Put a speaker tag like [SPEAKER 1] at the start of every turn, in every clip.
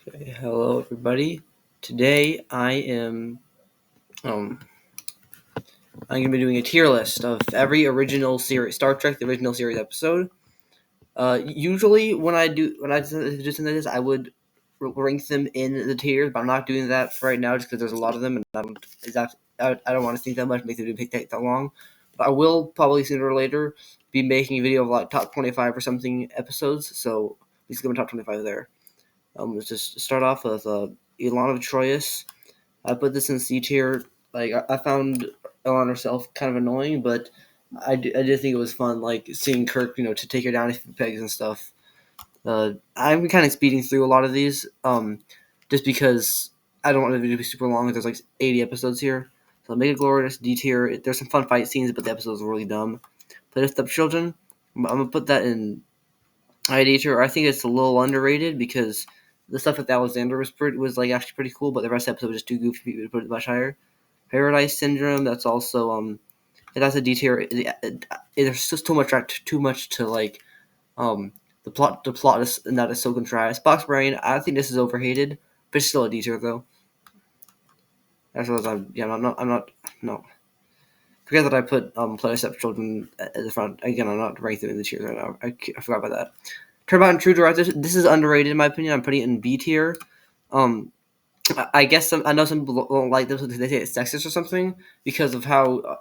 [SPEAKER 1] Okay, hello everybody. Today um I'm gonna be doing a tier list of every original series, Star Trek the original series episode. Usually when I do something like this, I would rank them in the tiers, but I'm not doing that for right now just because there's a lot of them, and I don't want to think that much, make the video take that long. But I will probably sooner or later be making a video of like top 25 or something episodes, so please give me top 25 there. Let's just start off with Ilana Troyes. I put this in C tier. Like I found Ellen herself kind of annoying, but I did think it was fun, like seeing Kirk, to take her down a few pegs and stuff. I'm kind of speeding through a lot of these, just because I don't want the video to be super long. There's like 80 episodes here, so make it glorious D tier. There's some fun fight scenes, but the episodes are really dumb. Play with Stepchildren. I'm gonna put that in ID tier. I think it's a little underrated because the stuff with Alexander was like actually pretty cool, but the rest of the episode was just too goofy for people to put it much higher. Paradise Syndrome. That's also that's a D tier. There's just too much to like um the plot is and that is so contrived. Box Brain. I think this is overhated, but it's still a D tier though. As well as I'm not no. Forget that I put Play-Step Children at the front. Again, I'm not ranking them in the tiers right now. I forgot about that. Turnabout Intruder. This is underrated in my opinion. I'm putting it in B tier. Um, I guess I know some people don't like this because they say it's sexist or something because of how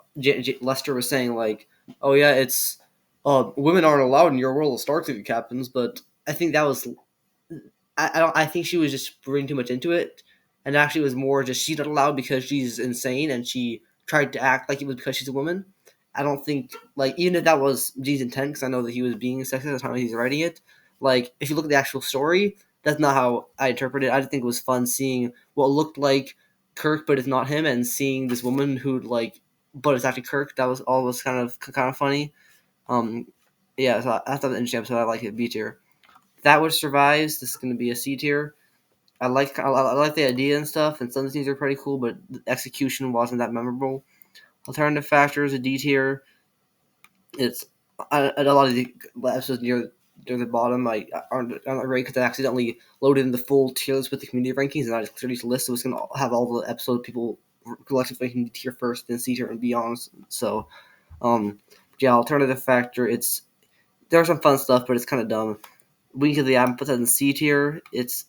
[SPEAKER 1] Lester was saying like, oh yeah, it's women aren't allowed in your world of Star Trek captains, but I think that was I don't I think she was just bringing too much into it, and actually it was more just she's not allowed because she's insane and she tried to act like it was because she's a woman. I don't think like even if that was G's intent, because I know that he was being sexist at the time he's writing it. Like if you look at the actual story, that's not how I interpret it. I just think it was fun seeing what looked like Kirk, but it's not him, and seeing this woman who like, but it's actually Kirk. That was kind of funny. Um, yeah, so I thought it was an interesting episode. I like it. B tier. That which survives. This is going to be a C tier. I like the idea and stuff, and some of the things are pretty cool, but the execution wasn't that memorable. Alternative factors, a D tier. It's a lot of the episodes near the bottom aren't great because I accidentally loaded in the full tier list with the community rankings, and I just cleared each list, so it's gonna have all the episode people collectively ranking tier first, then C tier, and beyond. So, um, yeah, alternative factor. There's some fun stuff, but it's kind of dumb. Wings of the Atom puts that in C tier.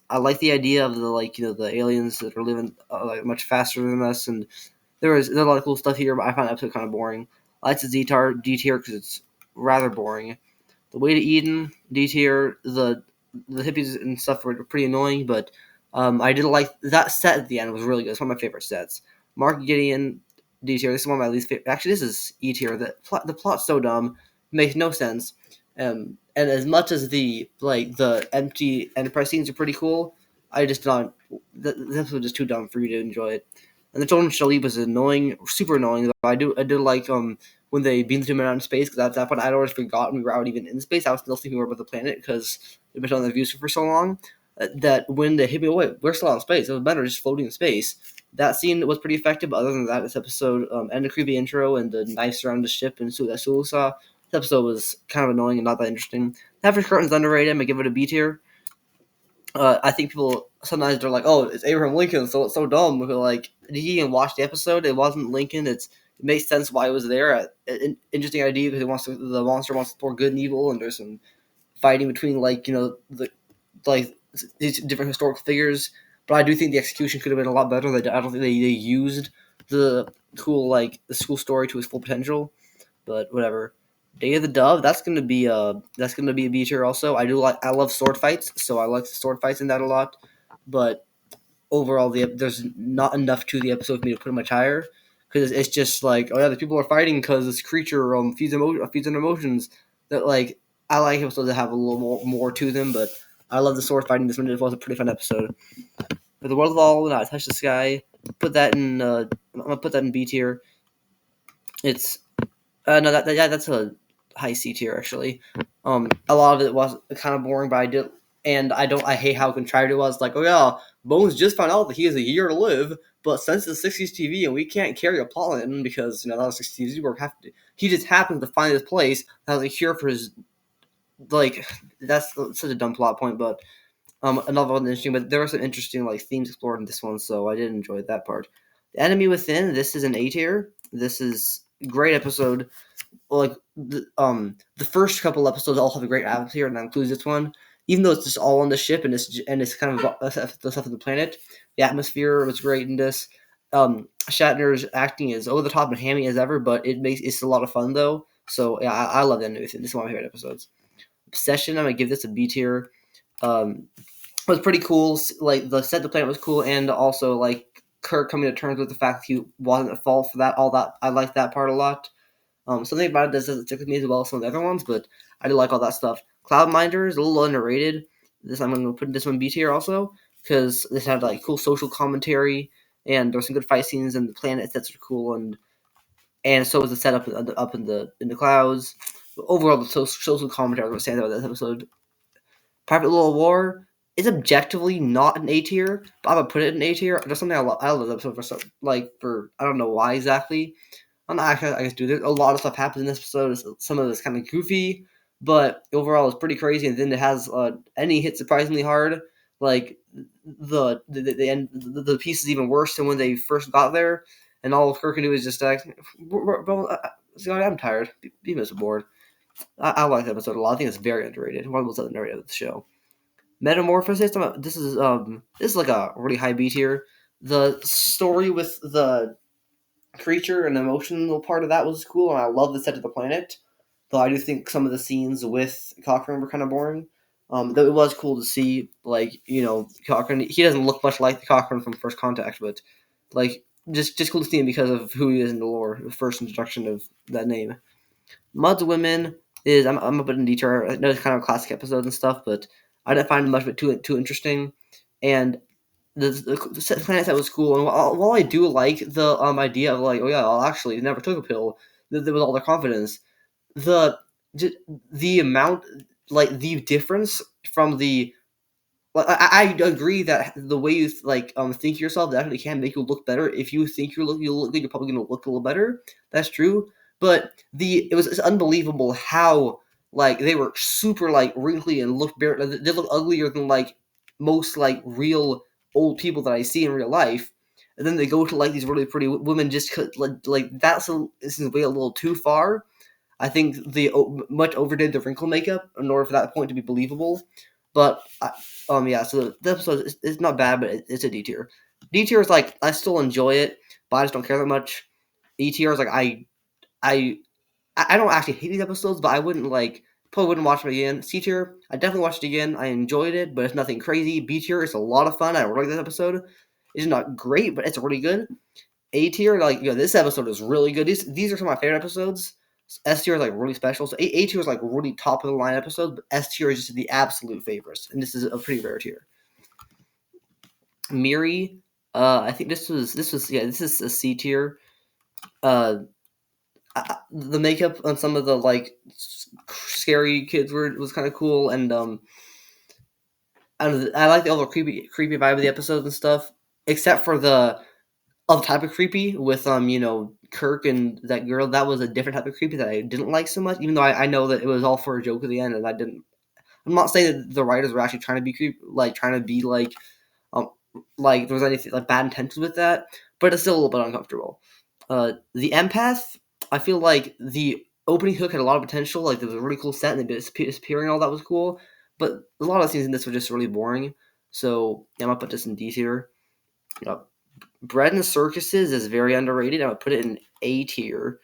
[SPEAKER 1] I like the idea of the the aliens that are living like much faster than us, and there's a lot of cool stuff here, but I found the episode kind of boring. Lights of D tier because it's rather boring. The Way to Eden D tier. The hippies and stuff were pretty annoying, but I did like that set at the end was really good. It's one of my favorite sets. Mark Gideon D tier. This is one of my least favorite. Actually, this is E tier. The plot's so dumb, makes no sense. And as much as the empty Enterprise scenes are pretty cool, I just not this was just too dumb for you to enjoy it. And the Children Shall Leave was annoying, super annoying. Though I do like when they beamed him out in space because at that point I'd already forgotten we were out even in space. I was still thinking we were about the planet because we've been on the views for so long that when they hit me away, we're still in space. It was better just floating in space. That scene was pretty effective. But other than that, this episode and the creepy intro and the knives around the ship and that Sulu saw. This episode was kind of annoying and not that interesting. Average Curtain's underrated. I'm gonna give it a B tier. I think people sometimes they're like, "Oh, it's Abraham Lincoln, so it's so dumb." But like, did you even watch the episode? It wasn't Lincoln. It makes sense why it was there. An interesting idea because the monster wants to explore good and evil, and there's some fighting between like these different historical figures. But I do think the execution could have been a lot better. I don't think they used the the school story to its full potential. But whatever. Day of the Dove. That's gonna be a B tier also. I love sword fights, so I like the sword fights in that a lot. But overall, there's not enough to the episode for me to put it much higher because it's just like, oh yeah, the people are fighting because this creature feeds in emotions. That like I like episodes that have a little more to them, but I love the sword fighting. This one was a pretty fun episode. But the World of All Not Touch the Sky. Put that in. I'm gonna put that in B tier. It's no, that's a high C tier actually. A lot of it was kind of boring, but I hate how contrived it was. Like, oh yeah, Bones just found out that he has a year to live, but since it's 60s TV and we can't carry a plot in because that was 60s TV, he just happens to find this place that has a cure for his like. That's such a dumb plot point, but Another one interesting, but there were some interesting like themes explored in this one, so I did enjoy that part. The Enemy Within. This is an A tier. This is a great episode. Like the first couple episodes all have a great atmosphere, and that includes this one. Even though it's just all on the ship and it's kind of the stuff of the planet, the atmosphere was great in this. Shatner's acting is over the top and hammy as ever, but it's a lot of fun though. So yeah, I love the Enemy Within. This is one of my favorite episodes. Obsession. I'm gonna give this a B tier. Um, it was pretty cool. Like the set the planet was cool, and also like Kirk coming to terms with the fact that he wasn't at fault for that. All that I like that part a lot. Something about it doesn't stick with me as well as some of the other ones, but I do like all that stuff. Cloudminder is a little underrated. This I'm gonna put this one B tier also because this had like cool social commentary and there were some good fight scenes and the planet sets are cool and so was the setup up in the clouds. But overall, the social commentary was what stands out about this episode. Private Little War is objectively not an A tier, but I'm gonna put it in A tier. There's something I love this episode for I don't know why exactly. I'm not actually, I guess, dude, a lot of stuff happens in this episode. Some of it's kind of goofy, but overall it's pretty crazy. And then it has Any hit surprisingly hard. Like the end, the piece is even worse than when they first got there. And all Kirk can do is just like, bro, I'm tired. Be bored. I like that episode a lot. I think it's very underrated. One of the most underrated of the show. Metamorphosis. This is like a really high B tier. The story with the creature and emotional part of that was cool, and I love the set of the planet. Though I do think some of the scenes with Cochrane were kind of boring. Though it was cool to see, like Cochrane. He doesn't look much like the Cochrane from First Contact, but like just cool to see him because of who he is in the lore. The first introduction of that name. Mud's Women is I'm a bit in detour. I know it's kind of classic episodes and stuff, but I didn't find much of it too interesting. And the planet set was cool, and while I do like the idea of like, oh yeah, I'll actually never took a pill, with all their confidence, the the amount, like the difference from the like, I agree that the way you think yourself definitely can make you look better. If you think you look good, you're probably gonna look a little better. That's true. But it was unbelievable how like they were super like wrinkly and looked bare. They look uglier than like most like real old people that I see in real life. And then they go to like these really pretty women just this is way a little too far. I think they much overdid the wrinkle makeup in order for that point to be believable. But yeah, so the episode is not bad, but it's a D tier. D tier is like I still enjoy it, but I just don't care that much. E tier is like I I don't actually hate these episodes, but I wouldn't probably wouldn't watch them again. C tier, I definitely watched it again. I enjoyed it, but it's nothing crazy. B tier, it's a lot of fun. I really like this episode. It's not great, but it's really good. A tier, this episode is really good. These are some of my favorite episodes. S tier is like really special. So A tier is like really top of the line episodes, but S tier is just the absolute favorites, and this is a pretty rare tier. Miri, I think this is a C tier. The makeup on some of the like scary kids was kind of cool, and I like the overall creepy vibe of the episodes and stuff, except for the other type of creepy with Kirk and that girl. That was a different type of creepy that I didn't like so much, even though I know that it was all for a joke at the end, and I didn't. I'm not saying that the writers were actually trying to be creepy, like trying to be um like there was anything like bad intentions with that, but it's still a little bit uncomfortable. The empath, I feel like the opening hook had a lot of potential. Like there was a really cool set and the disappearing and all that was cool, but a lot of scenes in this were just really boring. So yeah, I'm gonna put this in D tier. Bread and Circuses is very underrated. I would put it in A tier.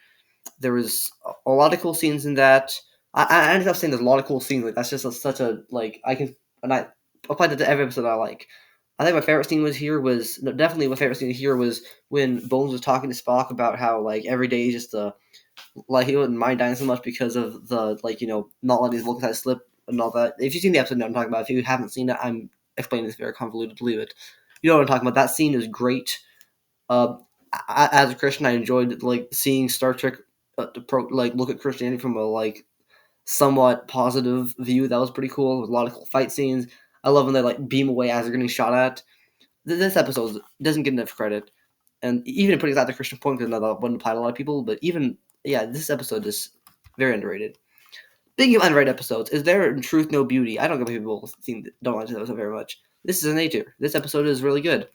[SPEAKER 1] There was a lot of cool scenes in that. I ended up saying there's a lot of cool scenes. Like that's just such a like I can and I apply that to every episode I like. I think my favorite scene definitely my favorite scene here was when Bones was talking to Spock about how like every day is just he wouldn't mind dying so much because of the not letting his look at slip and all that. If you've seen the episode, I'm talking about. If you haven't seen it, I'm explaining this very convolutedly, but you know what I'm talking about. That scene is great. Uh, as a Christian, I enjoyed like seeing Star Trek look at Christianity from a somewhat positive view. That was pretty cool. With a lot of cool fight scenes. I love when they beam away as they're getting shot at. This episode doesn't get enough credit, and even putting aside the Christian point, because that wouldn't apply to a lot of people. But even this episode is very underrated. Speaking of underrated episodes, is there in truth no beauty? I don't get people don't like this episode very much. This is an A tier. This episode is really good.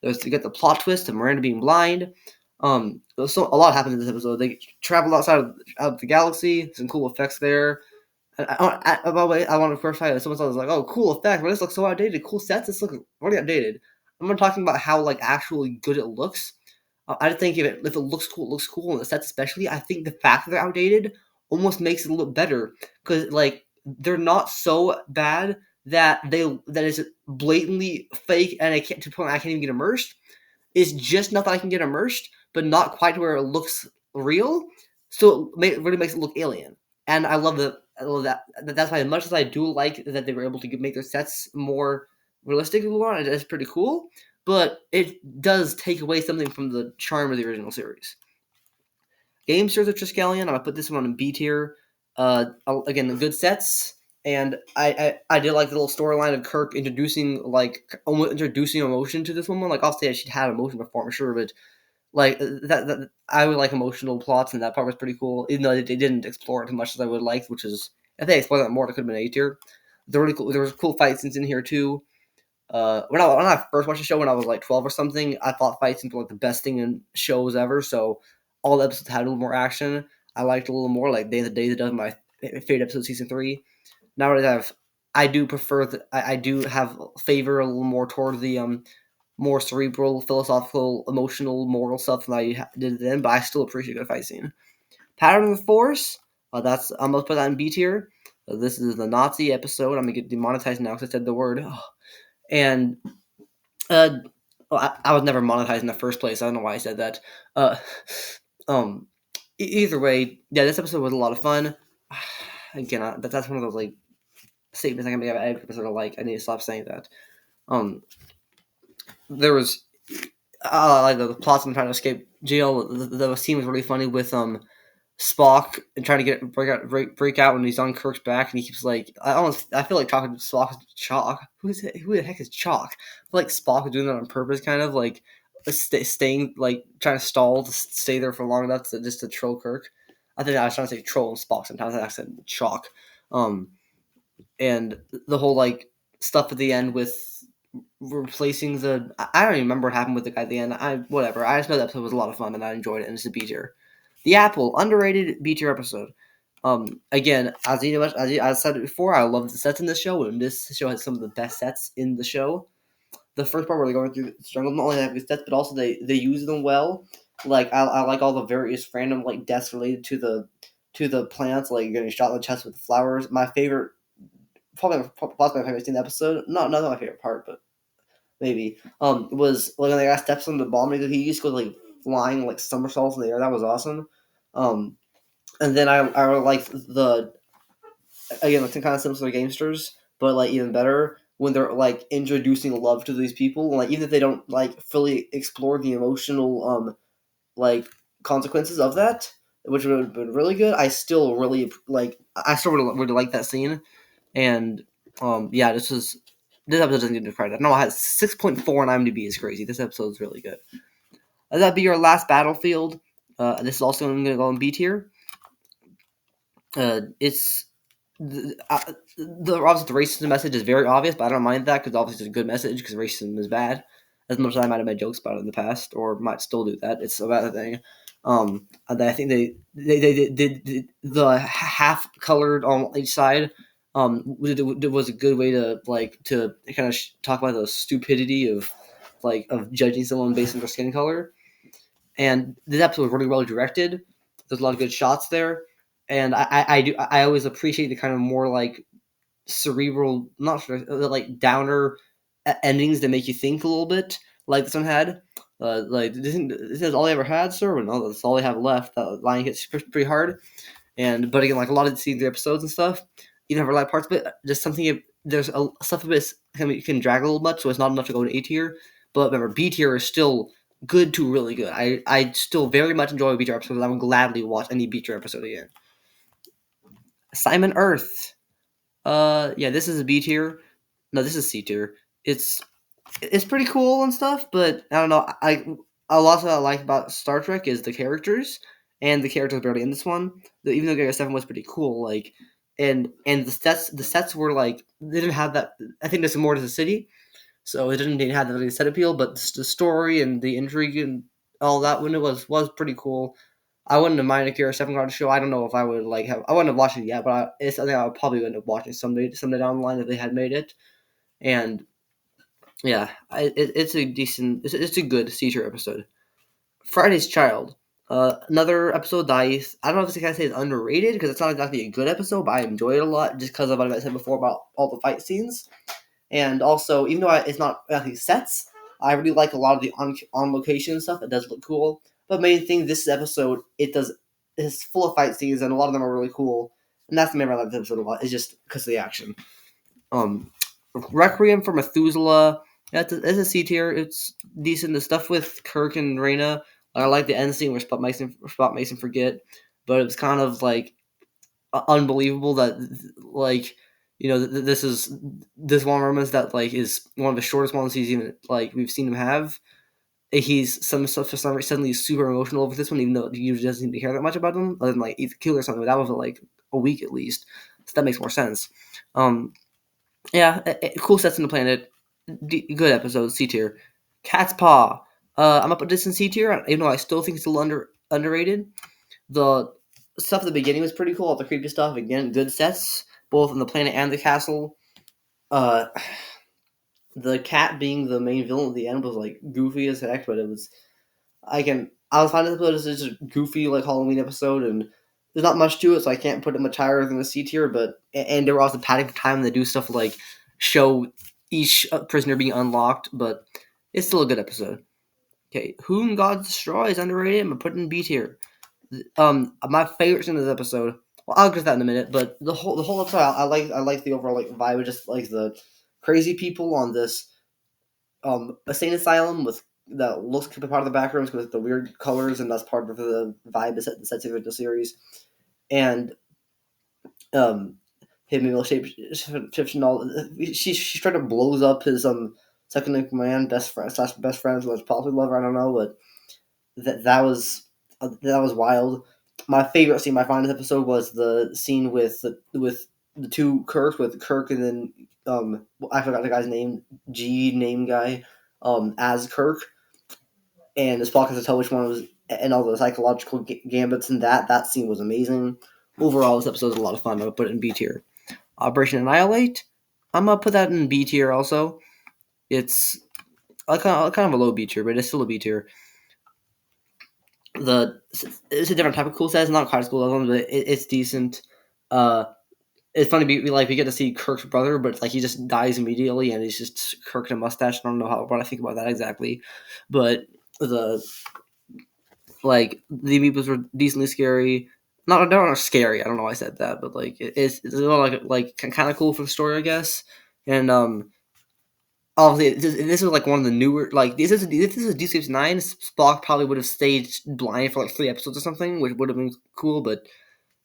[SPEAKER 1] You get the plot twist of Miranda being blind. So a lot happens in this episode. They travel outside of the galaxy. Some cool effects there. By the way, I want to clarify that someone was like, "Oh, cool effect, but this looks so outdated. Cool sets, this looks really outdated." I'm not talking about how like actually good it looks. I think if it looks cool, it looks cool, and the sets especially. I think the fact that they're outdated almost makes it look better because like they're not so bad that that is blatantly fake, and I can't to the point I can't even get immersed. It's just enough that I can get immersed, but not quite to where it looks real. So it really makes it look alien, and I love that. I love that. That's why, as much as I do like that they were able to make their sets more realistic, it's pretty cool. But it does take away something from the charm of the original series. Game Series of Triskelion, I'm gonna put this one on B tier. Again, the good sets, and I did like the little storyline of Kirk introducing almost introducing emotion to this woman. Like I'll say she'd had emotion before, I'm sure, but like that I would like emotional plots, and that part was pretty cool. Even though they didn't explore it as much as I would like, which is if they explored that more, it could have been A tier. Really cool. There was cool fight scenes in here too. When I first watched the show when I was like 12 or something, I thought fight scenes were like the best thing in shows ever. So all the episodes had a little more action. I liked a little more. Like Day of the Days does my favorite episode of season 3. Nowadays I do prefer that I do have favor a little more toward the more cerebral, philosophical, emotional, moral stuff than I did then. But I still appreciate a good fight scene. Pattern of the Force. I'm gonna put that in B tier. This is the Nazi episode. I'm gonna get demonetized now because I said the word. And uh, I was never monetized in the first place. I don't know why I said that. Uh, um, either way, yeah, this episode was a lot of fun. Again, that's one of those like statements I can make about every episode. I need to stop saying that. There was like the plots and trying to escape jail. The scene was really funny with Spock and trying to break out when he's on Kirk's back, and he keeps like I feel like talking to Spock Chalk. Who the heck is Chalk? I feel like Spock is doing that on purpose, kind of like staying like trying to stall to stay there for long enough to troll Kirk. I think I was trying to say troll and Spock sometimes. I said Chalk, and the whole like stuff at the end with replacing the I don't even remember what happened with the guy at the end. Whatever. I just know that episode was a lot of fun and I enjoyed it, and it's a B tier. The Apple, underrated B tier episode. Again, as I said it before, I love the sets in this show, and this show has some of the best sets in the show. The first part where they're going through the jungle, not only have good sets, but also they use them well. Like I like all the various random like deaths related to the plants, like getting shot in the chest with the flowers. My favorite, possibly my favorite scene in the episode. Not my favorite part, but maybe was like when the guy steps on the bomb, he used to go like flying like somersaults in the air. That was awesome. And then I like the again like kind of similar to Gamesters, but like even better when they're like introducing love to these people, and, like even if they don't like fully explore the emotional like consequences of that, which would have been really good. I still really like. I still really like that scene, and yeah, this episode doesn't get the credit. No, it has 6.4 on IMDb. Is crazy. This episode is really good. That'd be your last Battlefield. This is also going to go in B tier. It's obviously the racism message is very obvious, but I don't mind that because obviously it's a good message because racism is bad. As much as I might have made jokes about it in the past, or might still do that, it's a bad thing. And I think they did the half colored on each side. Was a good way to to kind of talk about the stupidity of judging someone based on their skin color. And this episode was really well directed. There's a lot of good shots there, and I always appreciate the kind of more like cerebral, not sure, like downer endings that make you think a little bit, like this one had. Like this is all they ever had, sir. Well, no, that's all they have left. That line hits pretty hard, and but again, like a lot of the episodes and stuff, you don't have light parts, but just something. There's stuff of it can drag a little much, so it's not enough to go to A tier. But remember, B tier is still good to really good. I still very much enjoy a B tier episode. I would gladly watch any B tier episode again. Simon Earth. Yeah, this is a B tier. No, this is C tier. It's pretty cool and stuff, but I don't know. A lot that I like about Star Trek is the characters, and the characters barely in this one. Even though Gary 7 was pretty cool, like and the sets were like they didn't have that. I think there's more to the city, so it didn't have the set appeal, but the story and the intrigue and all that when it was pretty cool. I wouldn't have minded if you're a seven-card show. I don't know if I would like have. I wouldn't have watched it yet, but it's something I would probably end up watching someday down the line if they had made it. And yeah, it's a decent. It's a good C-tier episode. Friday's Child. Another episode that I don't know if I can say is underrated because it's not exactly a good episode, but I enjoy it a lot just because of what I said before about all the fight scenes. And also, even though it's not exactly sets, I really like a lot of the on location stuff. It does look cool. But main thing, this episode, it's full of fight scenes, and a lot of them are really cool. And that's the main reason I like this episode a lot. It's just because of the action. Um, Requiem for Methuselah. It's a C tier. It's decent. The stuff with Kirk and Reyna, I like the end scene where Spot makes him forget, but it was kind of like unbelievable that like this one romance that like is one of the shortest ones we've seen him have. He's some stuff for some reason suddenly super emotional over this one, even though he usually doesn't seem to care that much about them, other than like either kill or something. But that was like a week at least, so that makes more sense. Yeah, cool sets in the planet. Good episode, C tier. Cat's Paw. I'm up at this in C tier, even though I still think it's a little underrated. The stuff at the beginning was pretty cool. All the creepy stuff. Again, good sets, both in the planet and the castle. Uh, the cat being the main villain at the end was like goofy as heck, but it was I was finding this episode as just a goofy like Halloween episode, and there's not much to it, so I can't put it much higher than the C tier. But and they were also padding for time. They do stuff like show each prisoner being unlocked, but it's still a good episode. Okay, Whom God Destroys underrated. I'm gonna put it in B tier. My favorite scene of this episode. Well, I'll get to that in a minute. But the whole episode, I like the overall like vibe. Just like the crazy people on this insane asylum with that looks like part of the backgrounds with the weird colors, and that's part of the vibe that sets of the series. And um, him able shape shifts and all. She trying to blows up his second in command, best friend slash best friends, was possibly lover. I don't know, but that was wild. My favorite scene, my finest episode, was the scene with the two Kirks, with Kirk and then I forgot the guy's name, G name guy, as Kirk, and Spock has to tell which one was, and all the psychological gambits and that scene was amazing. Overall, this episode was a lot of fun. I would put it in B tier. Operation Annihilate, I'm gonna put that in B tier also. It's kind of a low B tier, but it's still a B tier. It's a different type of cool set. It's not quite as cool as one, but it's decent. Uh, it's funny. We get to see Kirk's brother, but like he just dies immediately, and he's just Kirk and a mustache. I don't know what I think about that exactly, but the the amoebas were decently scary. Not they're not scary. I don't know why I said that, but like it's a little like kind of cool for the story, I guess. And obviously, this was like one of the newer. Like this is Deep Space Nine. Spock probably would have stayed blind for like 3 episodes or something, which would have been cool. But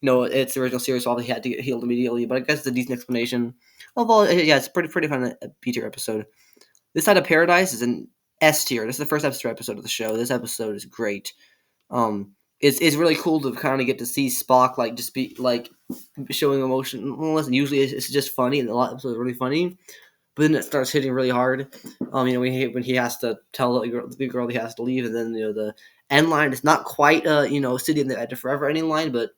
[SPEAKER 1] it's the original series, so obviously he had to get healed immediately. But I guess it's a decent explanation. Overall, yeah, it's pretty fun B tier episode. This Side of Paradise is an S tier. This is the first episode of the show. This episode is great. It's really cool to kind of get to see Spock like just be like showing emotion. Well, listen, usually it's just funny, and a lot of episodes are really funny. But then it starts hitting really hard. When he has to tell the girl he has to leave, and then the end line is not quite City in the Edge of Forever ending line, but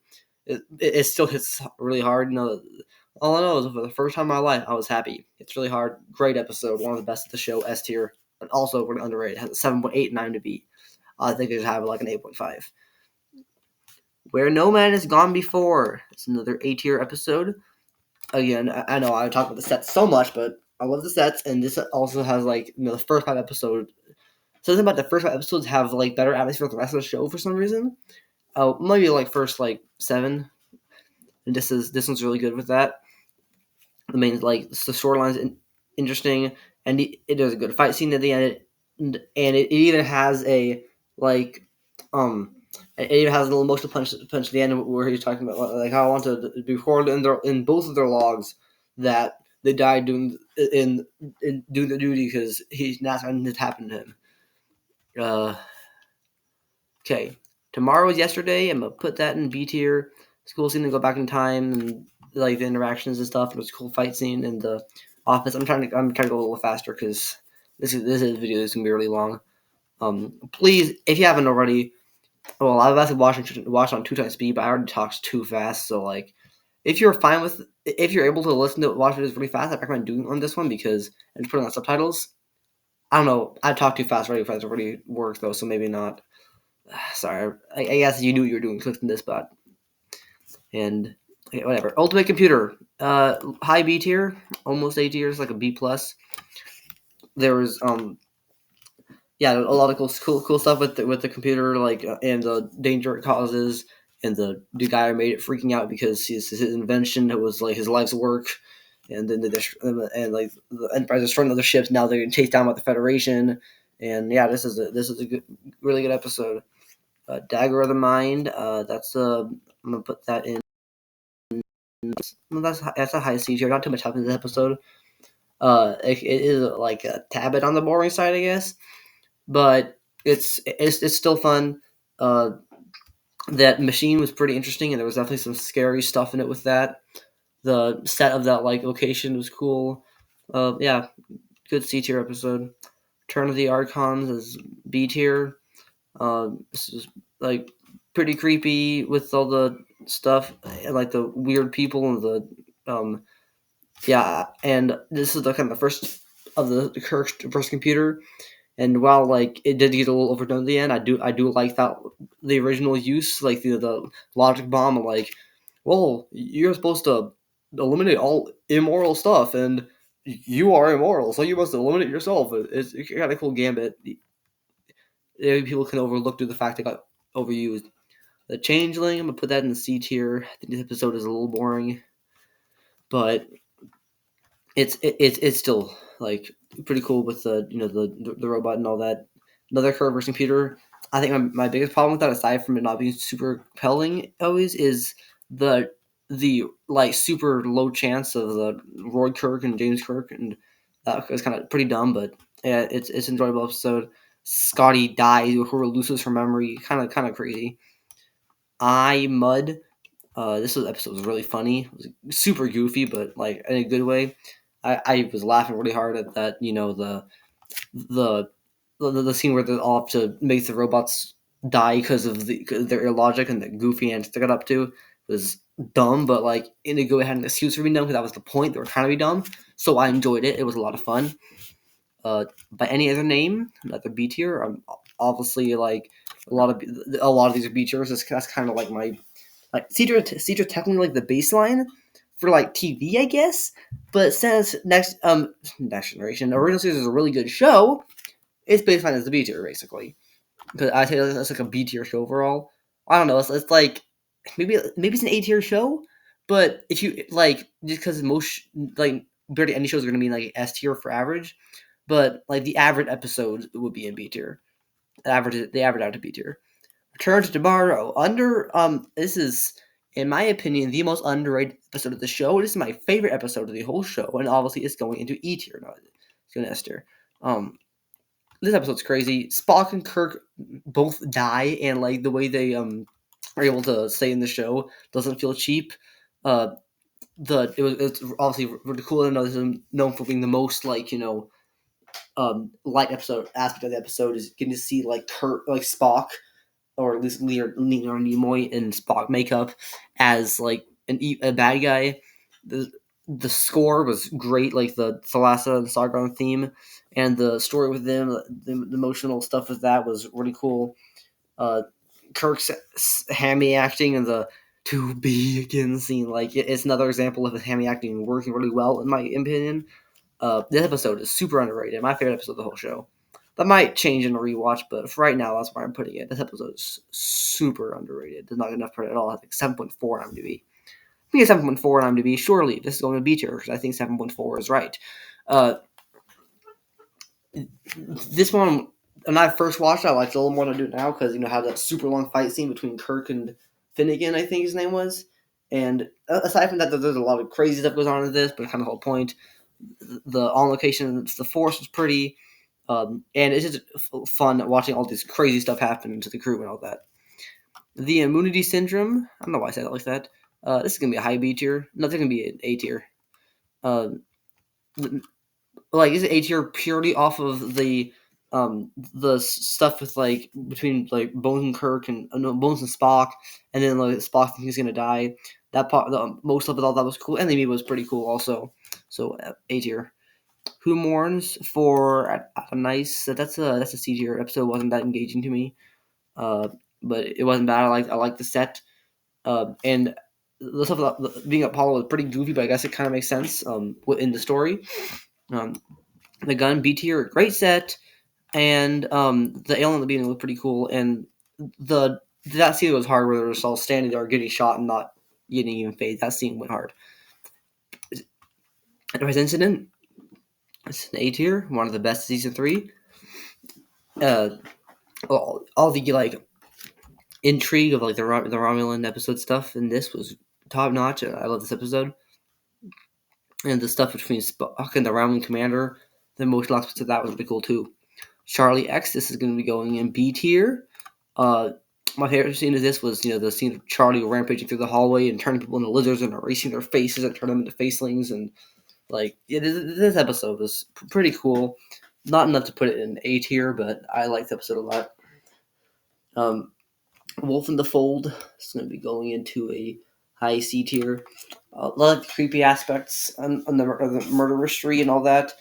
[SPEAKER 1] it still hits really hard. All I know is for the first time in my life, I was happy. It's really hard. Great episode, one of the best of the show. S tier, and also really underrated. It has a 7.89 to beat. I think it should have like an 8.5. Where No Man Has Gone Before. It's another A tier episode. Again, I know I talk about the sets so much, but I love the sets, and this also has the first 5 episodes. Something about the first 5 episodes have like better atmosphere for the rest of the show for some reason. Maybe like first like 7, and this one's really good with that. The main the storyline's interesting, and there's a good fight scene at the end, and it even has a like um. It even has a little emotional punch at the end where he's talking about like how I want to be recorded in both of their logs that they died doing doing the duty because he's not something that happened to him. Okay, tomorrow is yesterday. I'm gonna put that in B tier. It's cool seeing them go back in time and like the interactions and stuff. It was a cool fight scene in the office. I'm trying to go a little faster because this video is gonna be really long. Please, if you haven't already, well, I've actually watched on 2 times speed, but I already talked too fast. So like, if you're fine with, if you're able to watch videos really fast, I recommend doing on this one because and putting on subtitles. I don't know. I talked too fast already. If that's already works though, so maybe not. Sorry. I guess you knew what you were doing clicking this button. And okay, whatever. Ultimate Computer. High B tier, almost A tiers, like a B plus. There was yeah, a lot of cool stuff with the computer, like and the danger it causes, and the guy who made it freaking out because his invention was like his life's work, and then and like the Enterprise destroying other ships. Now they're getting chased down by the Federation, and yeah, this is a good, really good episode. Dagger of the Mind. That's I'm gonna put that in. That's a high C tier. Not too much happens in this episode. It is like a tad bit on the boring side, I guess, but it's still fun. That machine was pretty interesting, and there was definitely some scary stuff in it with that. The set of that like location was cool. Yeah, good C tier episode. Turn of the Archons is B tier. This is like pretty creepy with all the stuff, like the weird people and the yeah, and this is the kind of the first of the first computer. And while like it did get a little overdone at the end, I do like that the original use, like the logic bomb, like, well, you're supposed to eliminate all immoral stuff, and you are immoral, so you must eliminate yourself. It's kind of cool gambit. People can overlook due to the fact it got overused. The Changeling, I'm gonna put that in the C tier. I think this episode is a little boring, but it's still like pretty cool with the the robot and all that. Another curve versus computer. I think my biggest problem with that, aside from it not being super compelling, always is the like super low chance of the Roy Kirk and James Kirk, and that was kind of pretty dumb. But yeah, it's an enjoyable episode. Scotty dies or loses her memory, kind of crazy. I Mud. This episode was really funny. It was super goofy, but like in a good way. I was laughing really hard at that. The the scene where they're all up to make the robots die because of their illogic, and the goofy antics they got up to was dumb, but like in a good way had an excuse for being dumb because that was the point. They were trying to be dumb, so I enjoyed it. It was a lot of fun. By any other name, another B tier. I'm obviously like a lot of these are B tiers. That's kind of like my like C-tier technically like the baseline for like TV, I guess. But since Next Generation Original Series is a really good show, its baseline is the B tier basically. Because I think that's like a B tier show overall. I don't know. It's like maybe it's an A tier show, but if you like just because most like barely any shows are gonna be like S tier for average, but like the average episode would be in B tier. The average out to B tier. Return to Tomorrow. This is, in my opinion, the most underrated episode of the show. This is my favorite episode of the whole show, and obviously it's going into E tier. No, it's going to S tier. This episode's crazy. Spock and Kirk both die, and like the way they are able to stay in the show doesn't feel cheap. Uh, it's obviously really cool to know this is known for being the most like light episode aspect of the episode is getting to see like Kirk like Spock, or at least Leonard Nimoy in Spock makeup as like a bad guy. The score was great, like the Thalassa and Sargon theme, and the story with them, the emotional stuff with that was really cool. Uh, Kirk's hammy acting and the "to be again" scene, like it's another example of his hammy acting working really well, in my opinion. This episode is super underrated. My favorite episode of the whole show. That might change in a rewatch, but for right now, that's where I'm putting it. This episode is super underrated. There's not enough credit at all. I think 7.4 on IMDb. I think 7.4 on IMDb. Surely this is going to be tier because I think 7.4 is right. Uh, this one, when I first watched it, I liked it a little more than I do now because have that super long fight scene between Kirk and Finnegan, I think his name was. And aside from that, there's a lot of crazy stuff goes on in this, but kind of the whole point. The on location, the force was pretty. And it's just fun watching all this crazy stuff happen to the crew and all that. The immunity syndrome. I don't know why I said it like that. This is gonna be a high B tier. Nothing gonna be an A tier. Uh, like is it A tier purely off of the stuff with like between like Bones and Kirk and no, Bones and Spock, and then like Spock thinking he's gonna die. That part, most of it, all that was cool, and the movie was pretty cool also. So A tier. Who mourns for a nice? That's a C tier episode. Wasn't that engaging to me, uh, but it wasn't bad. I like the set, and the stuff about being Apollo was pretty goofy, but I guess it kind of makes sense in the story. Um, the gun B tier, great set, and the alien at the beginning was pretty cool, and the that scene was hard where they were just all standing there getting shot and not getting even phased. That scene went hard. Enterprise Incident, it's an A tier, one of the best season 3. Uh, all the like intrigue of like the Romulan episode stuff in this was top notch. I love this episode, and the stuff between Spock and the Romulan commander, the emotional aspects of that was really cool too. Charlie X, this is going to be going in B tier. My favorite scene of this was the scene of Charlie rampaging through the hallway and turning people into lizards and erasing their faces and turning them into facelings, and like this episode was pretty cool. Not enough to put it in A tier, but I liked the episode a lot. Wolf in the Fold is going to be going into a high C tier. A lot of creepy aspects on the murder mystery and all that,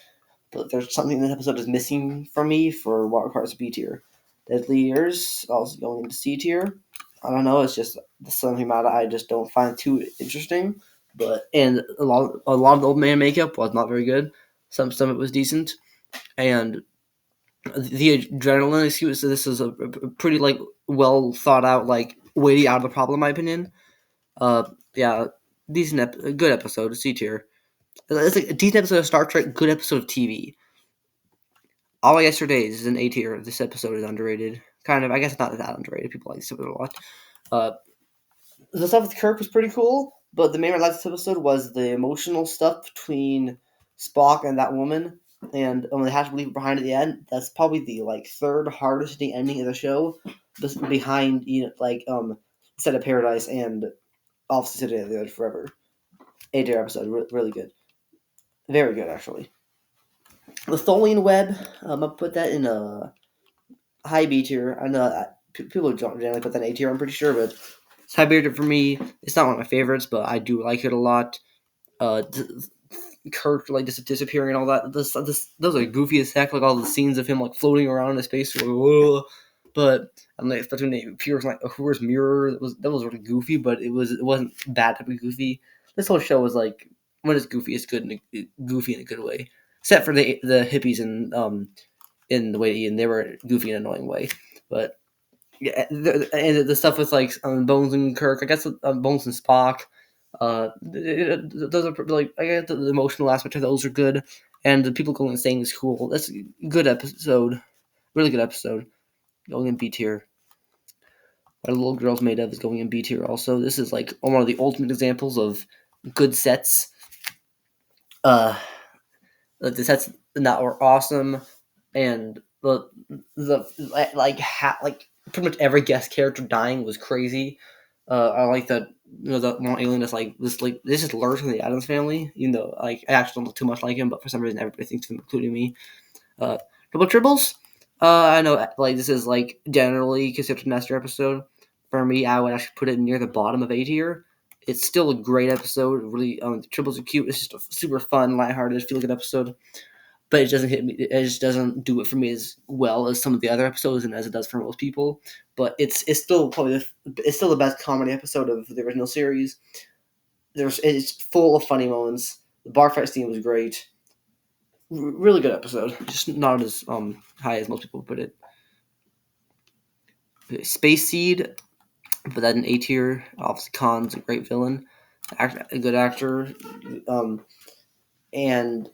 [SPEAKER 1] but there's something this episode is missing from me for Wild Cards B tier. Deadly Years also going into C tier. I don't know, it's just something about it I just don't find too interesting. And a lot of the old man makeup was not very good. Some of it was decent, and the adrenaline excuse. This is a pretty like well thought out, like weighty out of the problem, in my opinion. Yeah, good episode, C tier. It's like a decent episode of Star Trek, good episode of TV. All Yesterdays is an A tier. This episode is underrated. Kind of, I guess not that underrated. People like this episode a lot. The stuff with Kirk was pretty cool, but the main highlight of this episode was the emotional stuff between Spock and that woman, and they have to leave it behind at the end. That's probably the like third hardest hitting ending of the show, just behind Set of Paradise and Off the City of the Edge Forever. A tier episode, really good, very good actually. The Tholian Web, I'll put that in a high B tier. I know people generally put that in A tier. I'm pretty sure, but it's high B tier for me. It's not one of my favorites, but I do like it a lot. Kirk like just disappearing and all that. Those are goofy as heck. Like all the scenes of him like floating around in space. But I'm like, especially when it appears like a Who's mirror. That was really goofy, but it wasn't bad type of goofy. This whole show was like when it's goofy, it's goofy in a good way. Except for the hippies in the way and they were goofy in an annoying way. But yeah, and the stuff with like Bones and Kirk, I guess Bones and Spock. Those are like I guess the emotional aspect of those are good, and the people going and saying is cool. That's a good episode, really good episode. Going in B tier. What a Little Girl's Made Of is going in B tier also. This is like one of the ultimate examples of good sets. Like the sets that were awesome, and like pretty much every guest character dying was crazy. I like that the one alien is like this is Lurch from the Addams Family. Even though like I actually don't look too much like him, but for some reason everybody thinks of him, including me. Double Tribbles. I know like this is like generally considered an S tier episode. For me, I would actually put it near the bottom of A tier. It's still a great episode. Really, the Tribbles are cute. It's just a super fun, lighthearted, feel good episode. But it doesn't hit me. It just doesn't do it for me as well as some of the other episodes, and as it does for most people. But it's still probably it's still the best comedy episode of the original series. It's full of funny moments. The bar fight scene was great. Really good episode. Just not as high as most people put it. Space Seed, but that in A tier. Obviously, Khan's a great villain, a good actor, and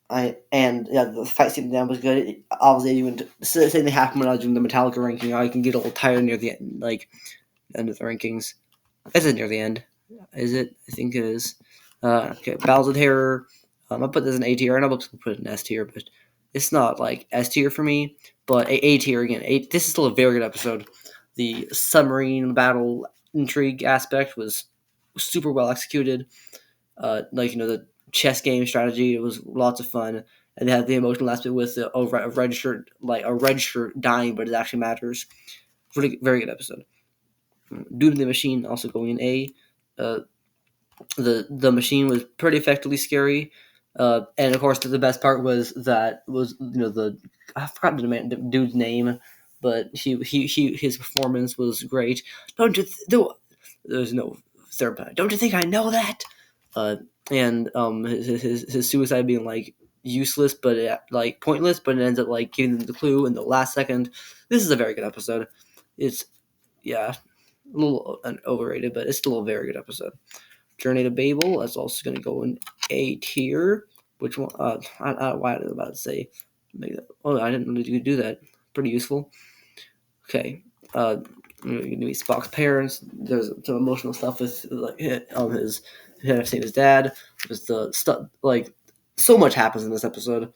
[SPEAKER 1] the fight scene down was good. Obviously, even saying they happened when I was doing the Metallica ranking, I can get a little tired near the end, like end of the rankings. Is it near the end? Is it? I think it is. Okay, Battles of Terror. I'll put this in A tier. I know people put it in S tier, but it's not like S tier for me. But A tier again. This is still a very good episode. The submarine battle intrigue aspect was super well executed. The chess game strategy, it was lots of fun, and they had the emotional aspect with a red shirt, like a red shirt dying, but it actually matters. Really, very good episode. Doom the Machine also going in A. Uh, the machine was pretty effectively scary, and of course the best part was the I forgot the dude's name, but his performance was great. Don't you? There's no third part. Don't you think I know that? Uh, and his suicide being like useless, but like pointless, but it ends up like giving them the clue in the last second. This is a very good episode. It's yeah, a little overrated, but it's still a very good episode. Journey to Babel. That's also going to go in A tier. Which one? Why did I about to say? Oh, I didn't really do that. Pretty useful. Okay. Maybe Spock's parents. There's some emotional stuff with like his seeing his dad. There's the stuff like so much happens in this episode.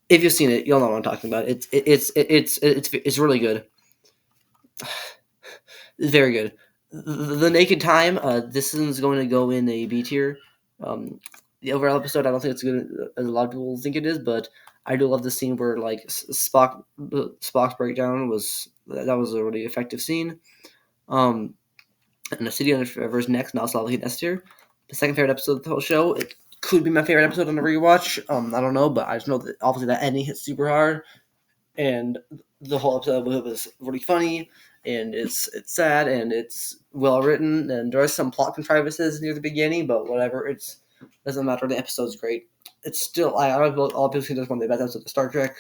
[SPEAKER 1] If you've seen it, you'll know what I'm talking about. It's really good. It's very good. The Naked Time. This is going to go in a B tier. The overall episode, I don't think it's good as a lot of people think it is, but I do love the scene where like Spock's breakdown that was a really effective scene. And the City on Forever is next, and also I'll S tier. The second favorite episode of the whole show. It could be my favorite episode on the rewatch. I don't know, but I just know that obviously that ending hits super hard, and the whole episode was really funny, and it's sad, and it's well written, and there are some plot contrivances near the beginning, but whatever, it doesn't matter. The episode's great. It's still I don't know, all people see this one of the best episodes of Star Trek,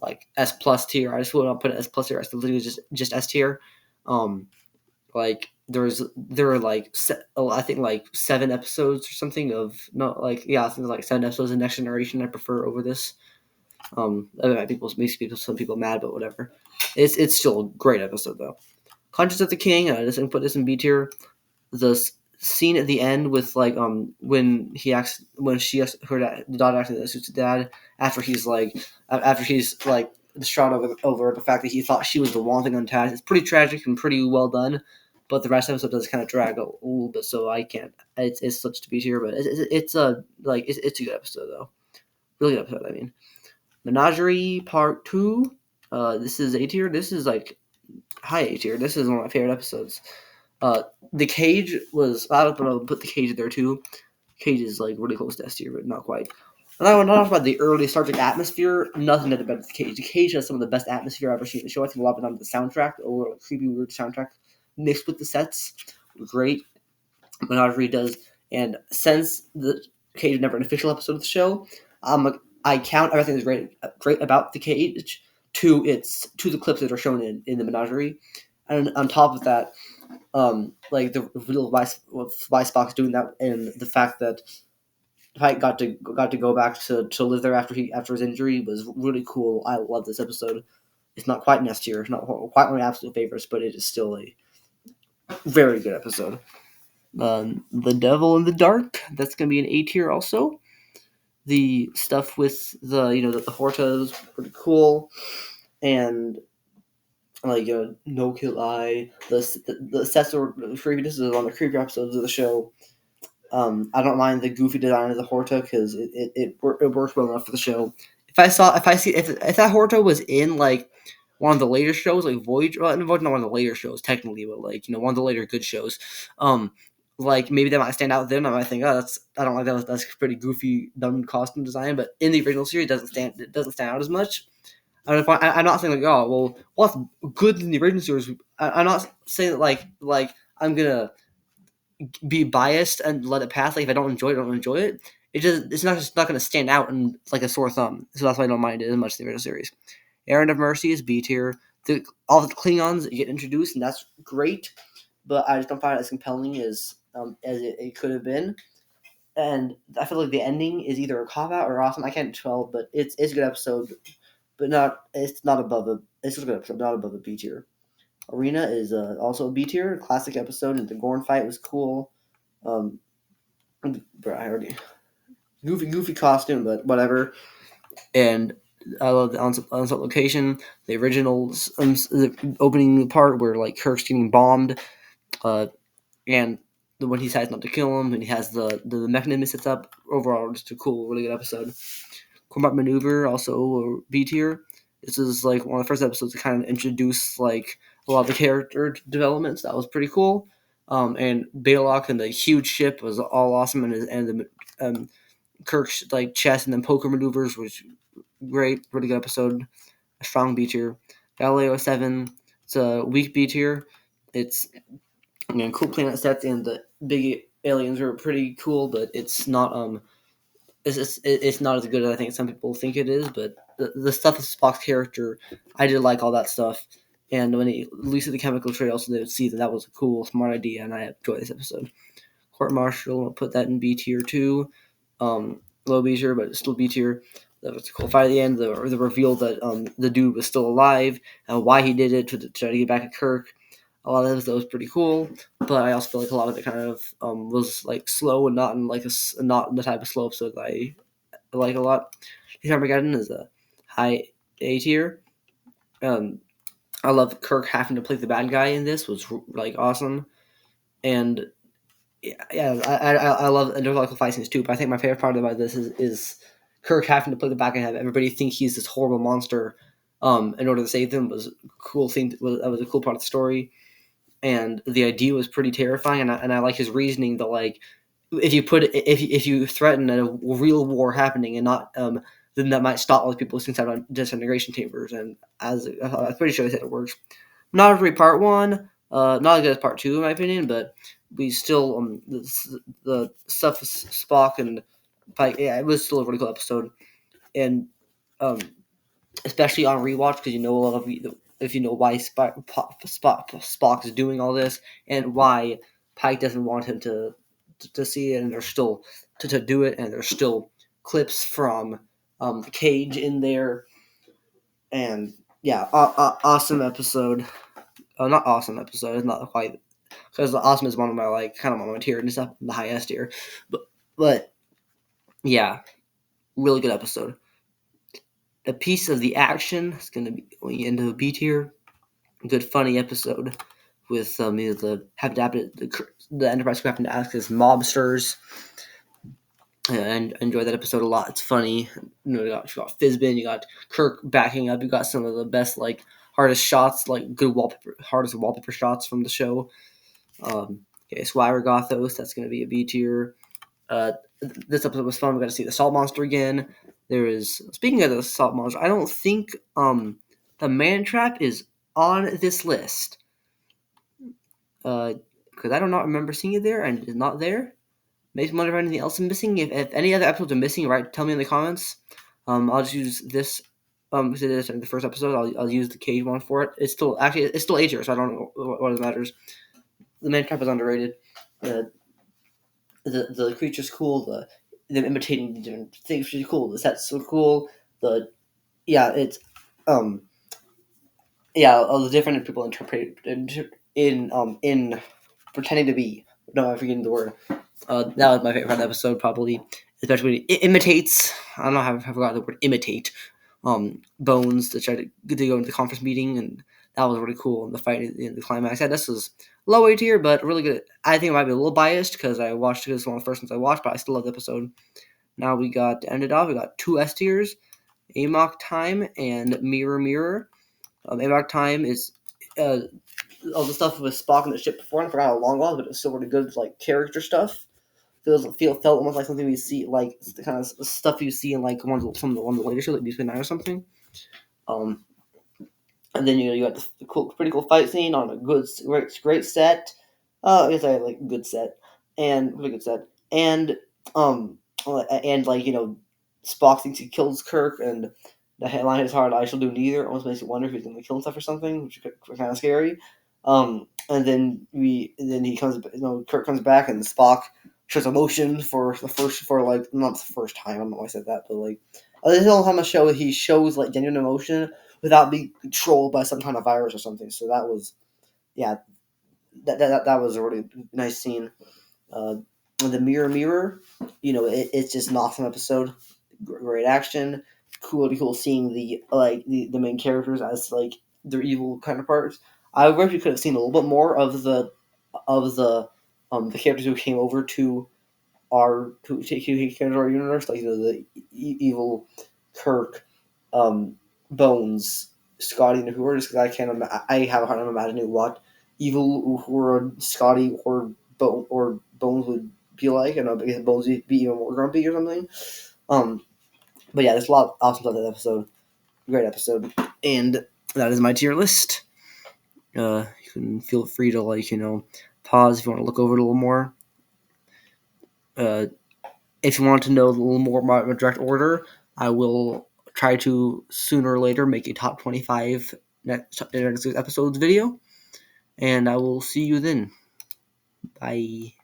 [SPEAKER 1] like S plus tier. I just would not put it S plus tier. I still think it's just S tier. Like there are like I think like 7 episodes or something of not like I think like 7 episodes of Next Generation I prefer over this. Makes some people mad, but whatever. It's still a great episode though. Conscience of the King. I just put this in B tier. The scene at the end with like when she asks the daughter actually suits the dad after he's like distraught over the fact that he thought she was the one thing untasked. It's pretty tragic and pretty well done. But the rest of the episode does kind of drag a little bit, so I can't. It's such to be here, but it's a it's a good episode though. Really good episode. I mean. Menagerie Part 2. This is A tier. This is like high A tier. This is one of my favorite episodes. The cage was. I don't know. Put the cage there too. Cage is like really close to S tier, but not quite. And I want to talk about the early Star Trek atmosphere. Nothing that better the cage. The cage has some of the best atmosphere I've ever seen in the show. I think a lot of it on the soundtrack, or like creepy weird soundtrack mixed with the sets. Great. Menagerie does, and since the cage was never an official episode of the show, I count everything that's great about the cage to the clips that are shown in the Menagerie, and on top of that, like the reveal why Spock's doing that, and the fact that Pike got to go back to live there after his injury was really cool. I love this episode. It's not quite an S tier, not quite one of my absolute favorites, but it is still a very good episode. The Devil in the Dark, that's gonna be an A tier also. The stuff with the Horta is pretty cool, and like No Kill Eye, the sets are creepy. This is one of the creepier episodes of the show. I don't mind the goofy design of the Horta because it works well enough for the show. If that Horta was in like one of the later shows, like Voyager, well, not one of the later shows technically, but like one of the later good shows, like maybe that might stand out then. I might think, oh, I don't like that. That's pretty goofy, dumb costume design. But in the original series, it doesn't stand out as much. I'm not saying like, oh, well, what's good in the original series? I'm not saying that like I'm gonna be biased and let it pass. Like if I don't enjoy it, I don't enjoy it. It's not going to stand out and like a sore thumb. So that's why I don't mind it as much in the original series. Errand of Mercy is B tier. All the Klingons get introduced, and that's great. But I just don't find it as compelling as it could have been. And I feel like the ending is either a cop out or awesome. I can't tell, but it's a good episode, but it's not above it's a good episode, not above a B tier. Arena is also a B tier, classic episode, and the Gorn fight was cool. Bro, I already goofy costume, but whatever. And I love the on-set location. The original the opening part where like Kirk's getting bombed. And when he decides not to kill him, and he has the mechanism sets up. Overall, just a cool, really good episode. Combat Maneuver, also B tier. This is like one of the first episodes to kind of introduce like a lot of the character developments. That was pretty cool. And Baylock and the huge ship was all awesome, and the Kirk's like chess and then poker maneuvers was great. Really good episode. A strong B tier. Galileo 7. It's a weak B tier. It's cool planet sets and the big aliens are pretty cool, but it's not it's not as good as I think some people think it is. But the stuff with Spock's character, I did like all that stuff. And when he released the chemical trails, so they would see that was a cool, smart idea, and I enjoyed this episode. Court Martial, I'll put that in B tier too. Low B tier, but still B tier. That was a cool fight at the end. The reveal that the dude was still alive and why he did it to try to get back at Kirk. A lot of that was pretty cool, but I also feel like a lot of it kind of was like slow and not in like not in the type of slow episode that I like a lot. Armageddon is a high A tier. I love Kirk having to play the bad guy in this was like awesome, and yeah, I love and there's like fight scenes too. But I think my favorite part about this is Kirk having to play the bad guy and have everybody think he's this horrible monster, in order to save them was a cool thing. That was a cool part of the story. And the idea was pretty terrifying, and I like his reasoning that like if you threaten a real war happening and not then that might stop all the people inside on disintegration chambers, and as I'm pretty sure they said it works. Not as great part one, not as good as part two in my opinion, but we still the stuff with Spock and Pike, yeah, it was still a really cool episode, and um, especially on rewatch because you know a lot of if you know why Spock is doing all this and why Pike doesn't want him to see it, and there's still to do it, and there's still clips from the cage in there, and yeah, awesome episode. Not awesome episode. It's not quite because awesome is one of my like kind of on my tier, and it's up the highest tier, but yeah, really good episode. A piece of the action is going to be going into a B tier. Good funny episode with the the Enterprise crew having to ask as mobsters. And I enjoyed that episode a lot. It's funny. You got Fizbin, you got Kirk backing up. You got some of the best like hardest shots, like good hardest wallpaper shots from the show. Okay, Swire Gothos. That's going to be a B tier. This episode was fun. We got to see the salt monster again. There is speaking of the salt monster. I don't think the man trap is on this list. Because I do not remember seeing it there, and it is not there. Makes me wonder if anything else is missing. If any other episodes are missing, right? Tell me in the comments. I'll just use this. This in the first episode. I'll use the cage one for it. It's still A tier, so I don't know what matters. The man trap is underrated. The creature's cool. Them imitating the different things is cool. The set's so cool. It's all the different people interpret in pretending to be. No, I'm forgetting the word. That was my favorite part of the episode, probably, especially when it imitates. I don't know how I forgot the word imitate. Bones to try to go into the conference meeting, and that was really cool. And the fight in the climax. Yeah, this was low A tier, but really good. I think I might be a little biased because I watched this one of the first ones I watched, but I still love the episode. Now we got to end it off. We got two S tiers, Amok Time and Mirror Mirror. Amok Time is all the stuff with Spock and the ship before. I forgot how long it was, but it was still really good, like character stuff. Felt almost like something we see, like the kind of stuff you see in like one of the later shows, like Deep Space Nine or something. And then you got the pretty cool fight scene on a great set. I guess I like good set and really good set, and like Spock thinks he kills Kirk, and the headline is hard. I shall do neither. Almost makes you wonder if he's going to kill himself or something, which is kind of scary. And then Kirk comes back, and Spock shows emotion for not the first time. I don't know why I said that, but like this whole time of show, he shows like genuine emotion without being controlled by some kind of virus or something. So that was, that was a really nice scene. The Mirror, it's just an awesome episode. Great action, cool seeing the main characters as like their evil counterparts. I wish we could have seen a little bit more of the of the characters who came over to to take our universe, like the evil Kirk, Bones, Scotty, and who just because I have a hard time imagining what evil or Scotty or Bones would be like, and I guess Bones would be even more grumpy or something. But yeah, there's a lot of awesome stuff in that episode. Great episode, and that is my tier list. You can feel free to pause if you want to look over it a little more. If you want to know a little more about my direct order, I will try to sooner or later make a top 25 next episodes video, and I will see you then. Bye.